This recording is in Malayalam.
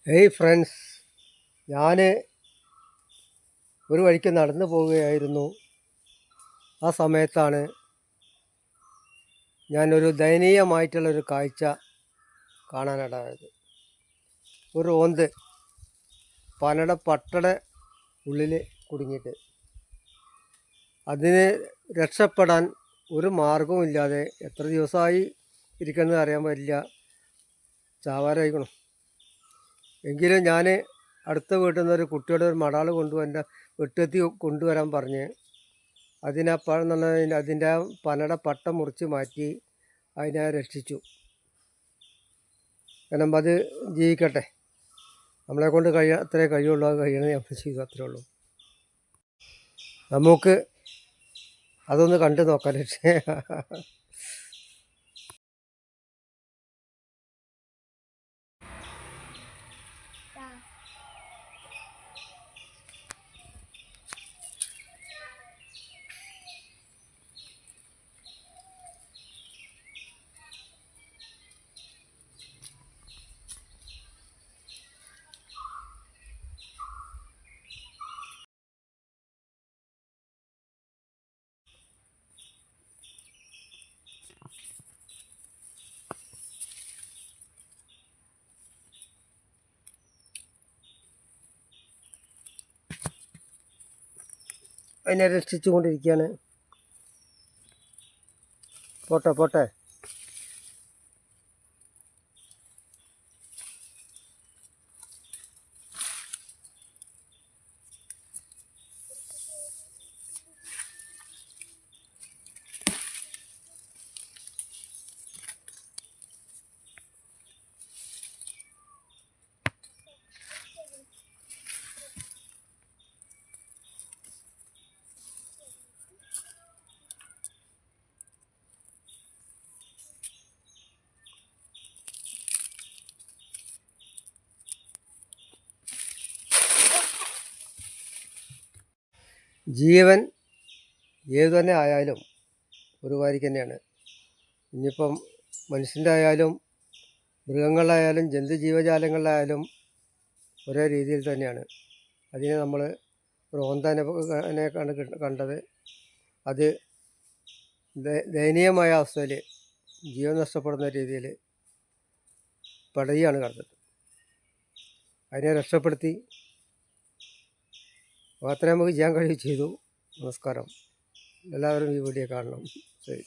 ഹേയ് ഫ്രണ്ട്സ്, ഞാൻ ഒരു വഴിക്ക് നടന്നു പോവുകയായിരുന്നു. ആ സമയത്താണ് ഞാനൊരു ദയനീയമായിട്ടുള്ളൊരു കാഴ്ച കാണാനിടയായത്. ഒരു ഓന്ത് പനയുടെ പട്ടയുടെ ഉള്ളിൽ കുടുങ്ങിയിട്ട് അതിന് രക്ഷപ്പെടാൻ ഒരു മാർഗവുമില്ലാതെ എത്ര ദിവസമായി ഇരിക്കുന്നത് അറിയാൻ പറ്റില്ല, ചാവാരായിക്കണം. എങ്കിലും ഞാൻ അടുത്ത വീട്ടിൽ നിന്നൊരു കുട്ടിയുടെ ഒരു മടാൾ എൻ്റെ വെട്ടുകത്തി കൊണ്ടുവരാൻ പറഞ്ഞ് അതിൻ്റെ പനയുടെ പട്ട മുറിച്ച് മാറ്റി അതിനെ രക്ഷിച്ചു. കാരണം അത് ജീവിക്കട്ടെ, നമ്മളെ കൊണ്ട് അത്രേ കഴിയുള്ളൂ. അത് കഴിയണത് നമ്മൾ ചെയ്തു, അത്രേ ഉള്ളൂ. നമുക്ക് അതൊന്ന് കണ്ടു നോക്കാൻ. അതിനെ രക്ഷിച്ചു കൊണ്ടിരിക്കുകയാണ്. പോട്ടെ പോട്ടെ. ജീവൻ ഏതു തന്നെ ആയാലും ഒരു വാരിക്ക് തന്നെയാണ്. ഇനിയിപ്പം മനുഷ്യൻ്റെ ആയാലും മൃഗങ്ങളായാലും ജന്തുജീവജാലങ്ങളിലായാലും ഒരേ രീതിയിൽ തന്നെയാണ്. അതിനെ നമ്മൾ ഒരു ഓന്തനെയാണ് കണ്ടത്. അത് ദയനീയമായ അവസ്ഥയിൽ ജീവൻ നഷ്ടപ്പെടുന്ന രീതിയിൽ പടയുകയാണ് കണ്ടത്. അതിനെ രക്ഷപ്പെടുത്തി മാത്രമേ നമുക്ക് ചെയ്യാൻ കഴിയൂ ചെയ്തു. നമസ്കാരം. എല്ലാവരും ഈ വീഡിയോ കാണണം. ശരി.